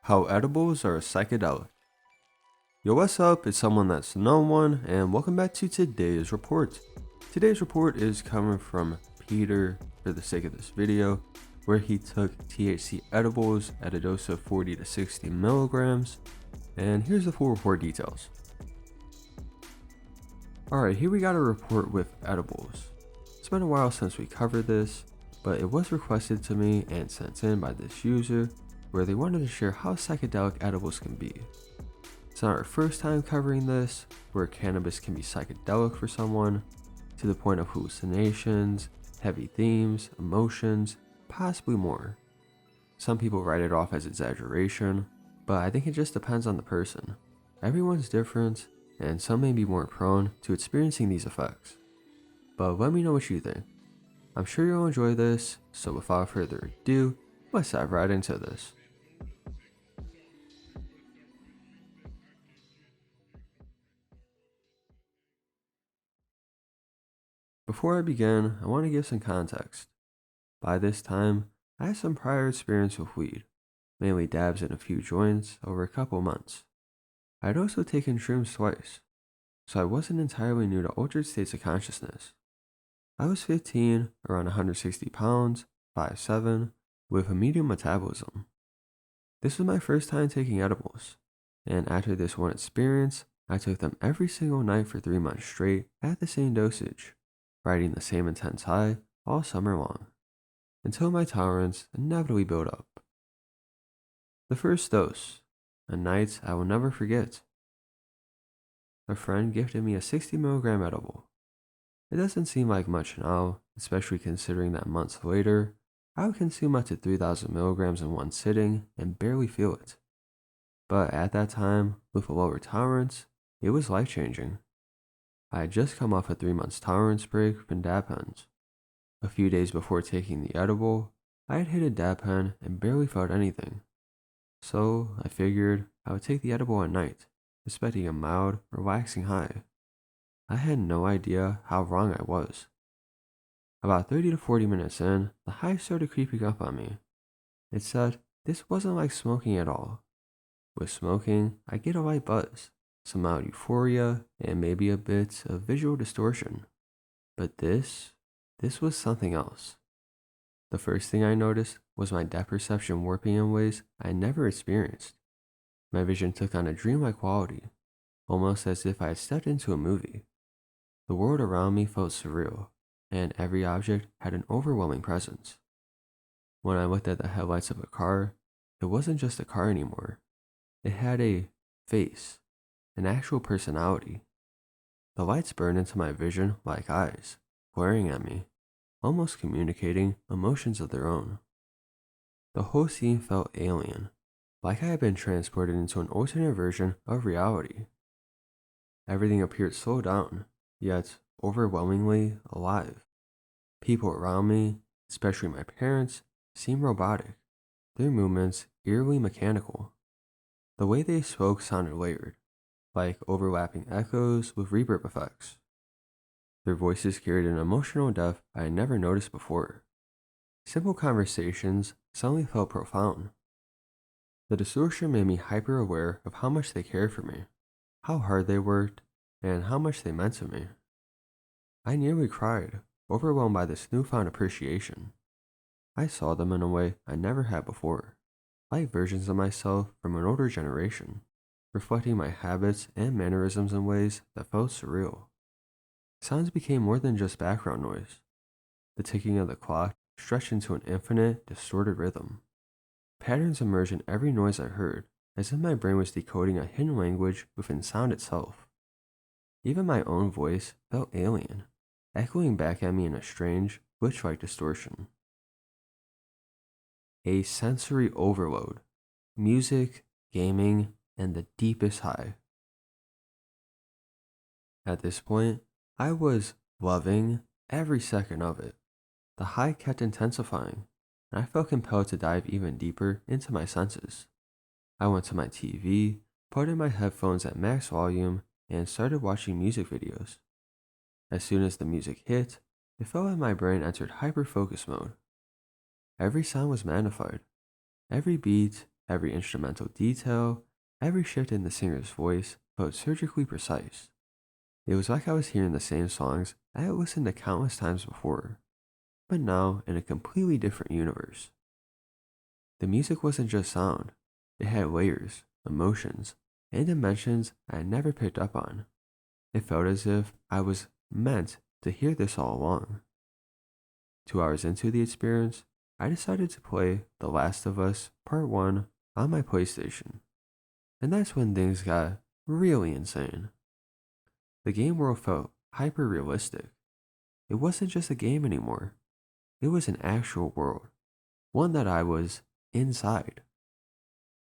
How edibles are a psychedelic. Yo, what's up? It's someone that's no one, and welcome back to today's report. Today's report is coming from Peter for the sake of this video, where he took THC edibles at a dose of 40 to 60 milligrams, and here's the full report details. Alright, here we got a report with edibles. It's been a while since we covered this, but it was requested to me and sent in by this user, where they wanted to share how psychedelic edibles can be. It's not our first time covering this, where cannabis can be psychedelic for someone, to the point of hallucinations, heavy themes, emotions, possibly more. Some people write it off as exaggeration, but I think it just depends on the person. Everyone's different, and some may be more prone to experiencing these effects. But let me know what you think. I'm sure you'll enjoy this, so without further ado, let's dive right into this. Before I begin, I want to give some context. By this time, I had some prior experience with weed, mainly dabs in a few joints over a couple months. I'd also taken shrooms twice, so I wasn't entirely new to altered states of consciousness. I was 15, around 160 pounds, 5'7", with a medium metabolism. This was my first time taking edibles, and after this one experience, I took them every single night for 3 months straight at the same dosage, riding the same intense high all summer long, until my tolerance inevitably built up. The first dose, a night I will never forget. A friend gifted me a 60 milligram edible. It doesn't seem like much now, especially considering that months later, I would consume up to 3,000 milligrams in one sitting and barely feel it. But at that time, with a lower tolerance, it was life-changing. I had just come off a 3 months tolerance break from dab pens. A few days before taking the edible, I had hit a dab pen and barely felt anything. So I figured I would take the edible at night, expecting a mild, relaxing high. I had no idea how wrong I was. About 30 to 40 minutes in, the high started creeping up on me. It said this wasn't like smoking at all. With smoking, I get a light buzz, some mild euphoria, and maybe a bit of visual distortion. But this was something else. The first thing I noticed was my depth perception warping in ways I never experienced. My vision took on a dreamlike quality, almost as if I had stepped into a movie. The world around me felt surreal, and every object had an overwhelming presence. When I looked at the headlights of a car, it wasn't just a car anymore. It had a face, an actual personality. The lights burned into my vision like eyes, glaring at me, almost communicating emotions of their own. The whole scene felt alien, like I had been transported into an alternate version of reality. Everything appeared slowed down, yet overwhelmingly alive. People around me, especially my parents, seemed robotic, their movements eerily mechanical. The way they spoke sounded layered, like overlapping echoes with reverb effects. Their voices carried an emotional depth I had never noticed before. Simple conversations suddenly felt profound. The distortion made me hyper-aware of how much they cared for me, how hard they worked, and how much they meant to me. I nearly cried, overwhelmed by this newfound appreciation. I saw them in a way I never had before, like versions of myself from an older generation, reflecting my habits and mannerisms in ways that felt surreal. Sounds became more than just background noise. The ticking of the clock stretched into an infinite, distorted rhythm. Patterns emerged in every noise I heard, as if my brain was decoding a hidden language within sound itself. Even my own voice felt alien, echoing back at me in a strange, glitch-like distortion. A sensory overload, music, gaming, and the deepest high. At this point, I was loving every second of it. The high kept intensifying, and I felt compelled to dive even deeper into my senses. I went to my TV, put in my headphones at max volume, and started watching music videos. As soon as the music hit, it felt like my brain entered hyper-focus mode. Every sound was magnified. Every beat, Every instrumental detail, every shift in the singer's voice felt surgically precise. It was like I was hearing the same songs I had listened to countless times before, but now in a completely different universe. The music wasn't just sound, it had layers, emotions, and dimensions I had never picked up on. It felt as if I was meant to hear this all along. 2 hours into the experience, I decided to play The Last of Us Part 1 on my PlayStation. And that's when things got really insane. The game world felt hyper realistic. It wasn't just a game anymore, it was an actual world, one that I was inside.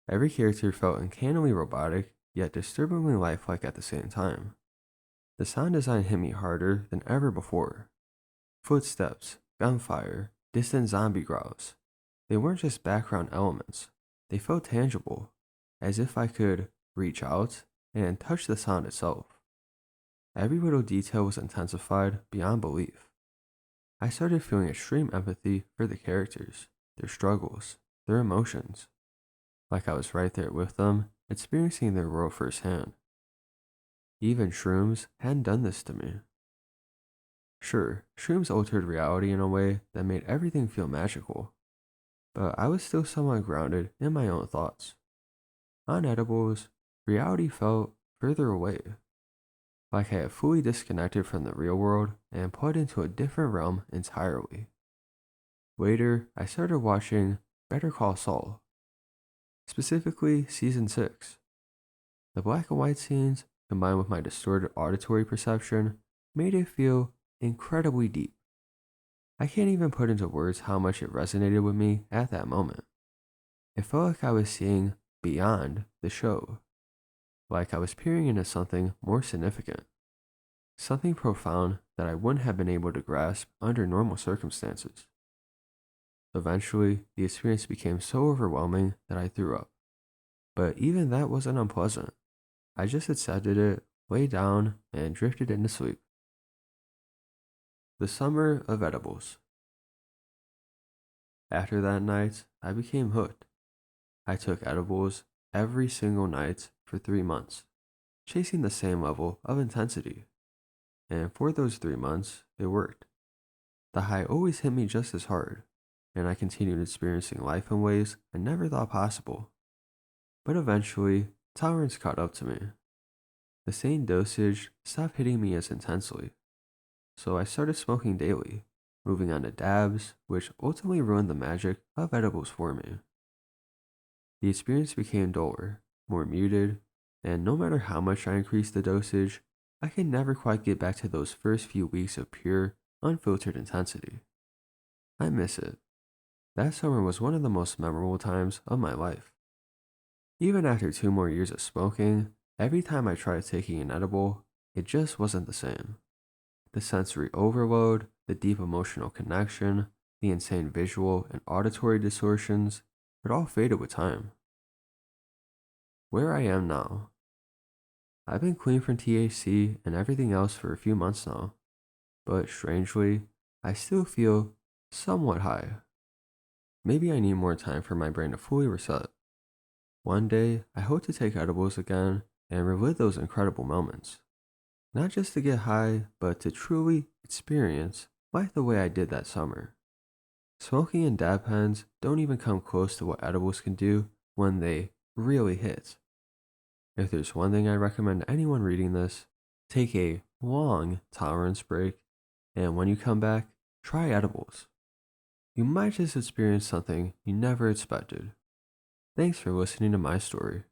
Every character felt uncannily robotic, yet disturbingly lifelike at the same time. The sound design hit me harder than ever before. Footsteps, gunfire, distant zombie growls. They weren't just background elements, they felt tangible, as if I could reach out and touch the sound itself. Every little detail was intensified beyond belief. I started feeling extreme empathy for the characters, their struggles, their emotions, like I was right there with them, experiencing their world firsthand. Even shrooms hadn't done this to me. Sure, shrooms altered reality in a way that made everything feel magical, but I was still somewhat grounded in my own thoughts. On edibles, reality felt further away, like I had fully disconnected from the real world and plugged into a different realm entirely. Later, I started watching Better Call Saul, specifically Season 6. The black and white scenes, combined with my distorted auditory perception, made it feel incredibly deep. I can't even put into words how much it resonated with me at that moment. It felt like I was seeing beyond the show, like I was peering into something more significant, something profound that I wouldn't have been able to grasp under normal circumstances. Eventually, the experience became so overwhelming that I threw up. But even that wasn't unpleasant. I just accepted it, lay down, and drifted into sleep. The summer of edibles. After that night, I became hooked. I took edibles every single night for 3 months, chasing the same level of intensity. And for those 3 months, it worked. The high always hit me just as hard, and I continued experiencing life in ways I never thought possible. But eventually, tolerance caught up to me. The same dosage stopped hitting me as intensely, so I started smoking daily, moving on to dabs, which ultimately ruined the magic of edibles for me. The experience became duller, more muted, and no matter how much I increased the dosage, I could never quite get back to those first few weeks of pure, unfiltered intensity. I miss it. That summer was one of the most memorable times of my life. Even after 2 more years of smoking, every time I tried taking an edible, it just wasn't the same. The sensory overload, the deep emotional connection, the insane visual and auditory distortions, it all faded with time. Where I am now. I've been clean from THC and everything else for a few months now, but strangely, I still feel somewhat high. Maybe I need more time for my brain to fully reset. One day, I hope to take edibles again and relive those incredible moments. Not just to get high, but to truly experience life the way I did that summer. Smoking and dab pens don't even come close to what edibles can do when they really hit. If there's one thing I recommend anyone reading this, take a long tolerance break, and when you come back, try edibles. You might just experience something you never expected. Thanks for listening to my story.